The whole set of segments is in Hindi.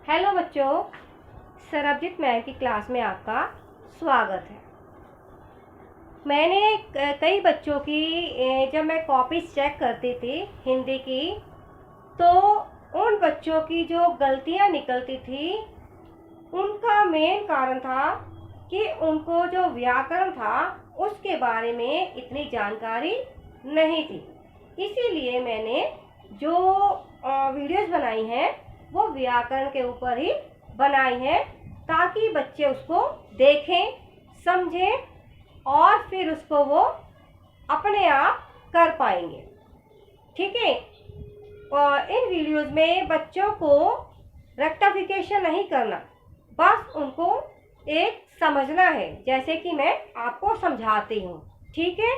हेलो बच्चों, सरबजीत मैम की क्लास में आपका स्वागत है। मैंने कई बच्चों की जब मैं कॉपीज चेक करती थी हिंदी की, तो उन बच्चों की जो गलतियां निकलती थी उनका मेन कारण था कि उनको जो व्याकरण था उसके बारे में इतनी जानकारी नहीं थी। इसीलिए मैंने जो वीडियोस बनाई हैं वो व्याकरण के ऊपर ही बनाई है, ताकि बच्चे उसको देखें, समझें और फिर उसको वो अपने आप कर पाएंगे। ठीक है। और इन वीडियोस में बच्चों को रेक्टिफिकेशन नहीं करना, बस उनको एक समझना है, जैसे कि मैं आपको समझाती हूँ। ठीक है,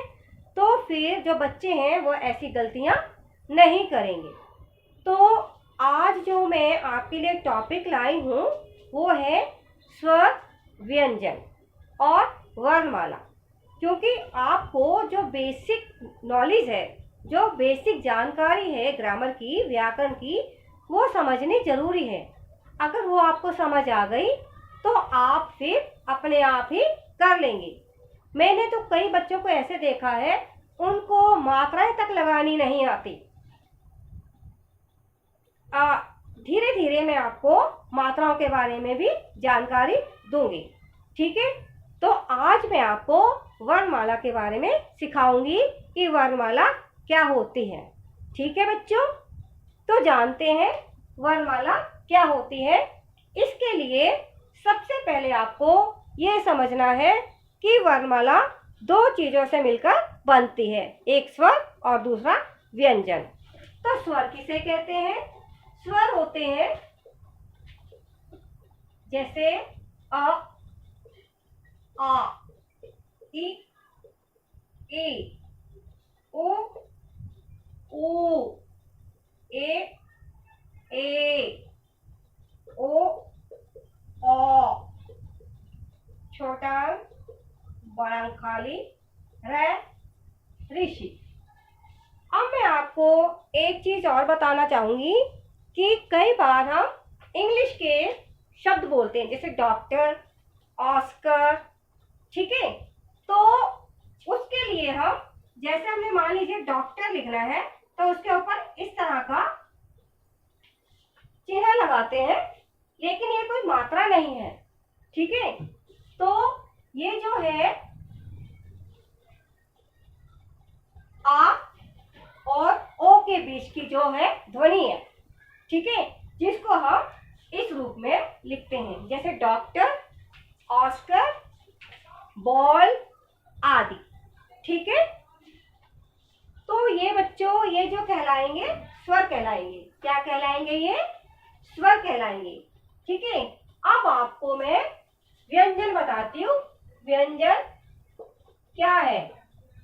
तो फिर जो बच्चे हैं वो ऐसी गलतियाँ नहीं करेंगे। तो आज जो मैं आपके लिए टॉपिक लाई हूँ वो है स्वर, व्यंजन और वर्णमाला। क्योंकि आपको जो बेसिक नॉलेज है, जो बेसिक जानकारी है ग्रामर की, व्याकरण की, वो समझनी जरूरी है। अगर वो आपको समझ आ गई तो आप फिर अपने आप ही कर लेंगे। मैंने तो कई बच्चों को ऐसे देखा है, उनको मात्राएं तक लगानी नहीं आती। धीरे धीरे मैं आपको मात्राओं के बारे में भी जानकारी दूंगी। ठीक है, तो आज मैं आपको वर्णमाला के बारे में सिखाऊंगी कि वर्णमाला क्या होती है। ठीक है बच्चों, तो जानते हैं वर्णमाला क्या होती है। इसके लिए सबसे पहले आपको ये समझना है कि वर्णमाला दो चीजों से मिलकर बनती है, एक स्वर और दूसरा व्यंजन। तो स्वर किसे कहते हैं? स्वर होते हैं जैसे अ, आ, इ, ए, ओ, ऊ, ए, ओ, औ, छोटा अंक, बड़ा अंक खाली, ऋषि। अब मैं आपको एक चीज और बताना चाहूंगी कि कई बार हम इंग्लिश के शब्द बोलते हैं, जैसे डॉक्टर, ऑस्कर। ठीक है, तो उसके लिए हम, जैसे हमने मान लीजिए डॉक्टर लिखना है तो उसके ऊपर इस तरह का चिन्ह लगाते हैं, लेकिन ये कोई मात्रा नहीं है। ठीक है, तो ये जो है आ और ओ के बीच की जो है ध्वनि है, ठीक है, जिसको हम इस रूप में लिखते हैं, जैसे डॉक्टर, ऑस्कर, बॉल आदि। ठीक है, तो ये बच्चों ये जो कहलाएंगे स्वर कहलाएंगे। क्या कहलाएंगे? ये स्वर कहलाएंगे। ठीक है, अब आपको मैं व्यंजन बताती हूँ। व्यंजन क्या है?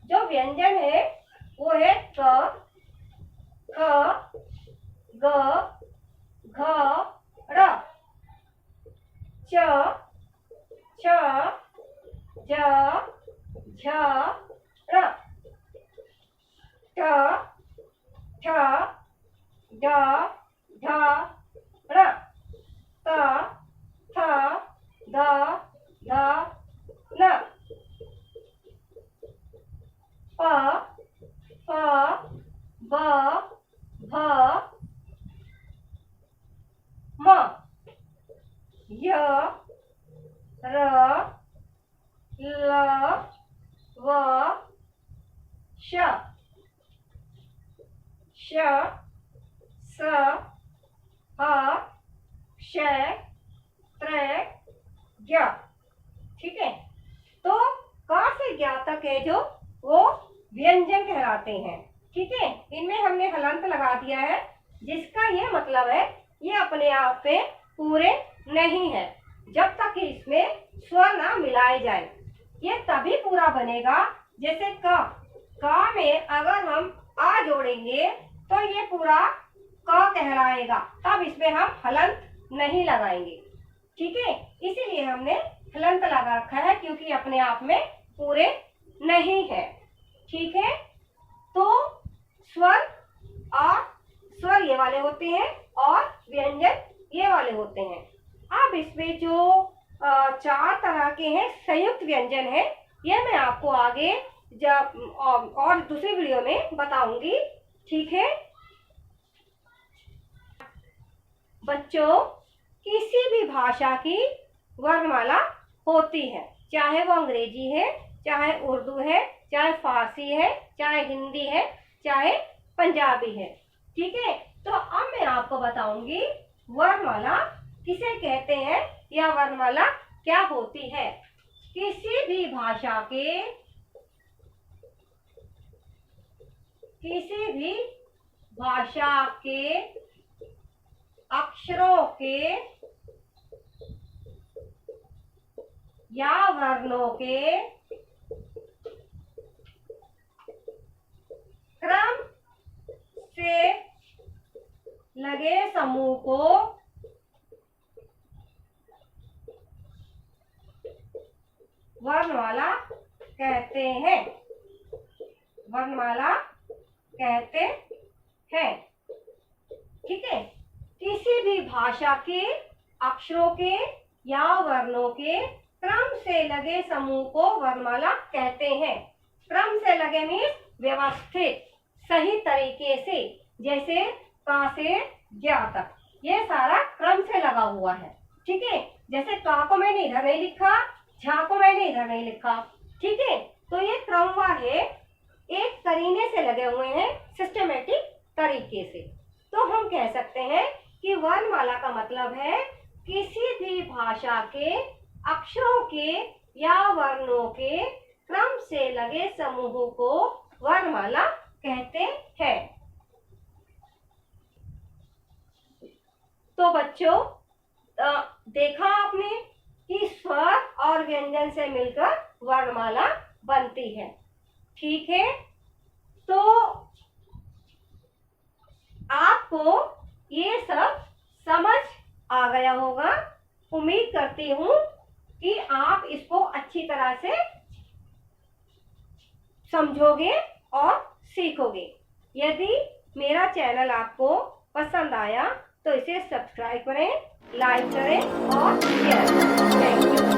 जो व्यंजन है वो है क, ख, ग, घ, र, च, छ, ज, झ, र, ट, ठ, ड, ढ, र, त, थ, द, ध, न, प, फ, ब, भ, म, य, र, ल, व, श, श, स, ह, श, त्र, ज्ञ। ठीक है, तो क से ज्ञ तक है जो वो व्यंजन कहलाते हैं। ठीक है, इनमें हमने हलंत लगा दिया है, जिसका ये मतलब है ये अपने आप पे पूरे नहीं है। जब तक कि इसमें स्वर ना मिलाए जाए, ये तभी पूरा बनेगा। जैसे क में अगर हम आ जोड़ेंगे तो ये पूरा क कहलाएगा, तब इसमें हम हलंत नहीं लगाएंगे। ठीक है, इसीलिए हमने हलंत लगा रखा है, क्योंकि अपने आप में पूरे नहीं है। ठीक है, तो स्वर ये वाले होते हैं और व्यंजन ये वाले वाले होते हैं। अब इसमें जो 4 तरह के हैं संयुक्त व्यंजन है, यह मैं आपको आगे जब और दूसरी वीडियो में बताऊंगी। ठीक है बच्चों, किसी भी भाषा की वर्णमाला होती है, चाहे वो अंग्रेजी है, चाहे उर्दू है, चाहे फारसी है, चाहे हिंदी है, चाहे पंजाबी है। ठीक है, तो अब मैं आपको बताऊंगी वर्णमाला किसे कहते हैं या वर्णमाला क्या होती है। किसी भी भाषा के अक्षरों के या वर्णों के क्रम से लगे समूह को वर्णमाला कहते हैं। वर्णमाला कहते हैं। ठीक है, किसी भी भाषा के अक्षरों के या वर्णों के क्रम से लगे समूह को वर्णमाला कहते हैं। क्रम से लगे मीन्स व्यवस्थित, सही तरीके से, जैसे का से ज्या तक, ये सारा क्रम से लगा हुआ है। ठीक है, जैसे का को मैंने इधर नहीं लिखा, झा को मैंने इधर नहीं लिखा। ठीक है, तो ये क्रमवार है, एक करीने से लगे हुए हैं सिस्टमेटिक तरीके से। तो हम कह सकते हैं कि वर्णमाला का मतलब है किसी भी भाषा के अक्षरों के या वर्णों के क्रम से लगे समूहों को वर्णमाला कहते हैं। तो बच्चों, देखा आपने कि स्वर और व्यंजन से मिलकर वर्णमाला बनती है। ठीक है, तो आपको ये सब समझ आ गया होगा। उम्मीद करती हूँ कि आप इसको अच्छी तरह से समझोगे और सीखोगे। यदि मेरा चैनल आपको पसंद आया तो इसे सब्सक्राइब करें, लाइक करें और शेयर करें। Thank you.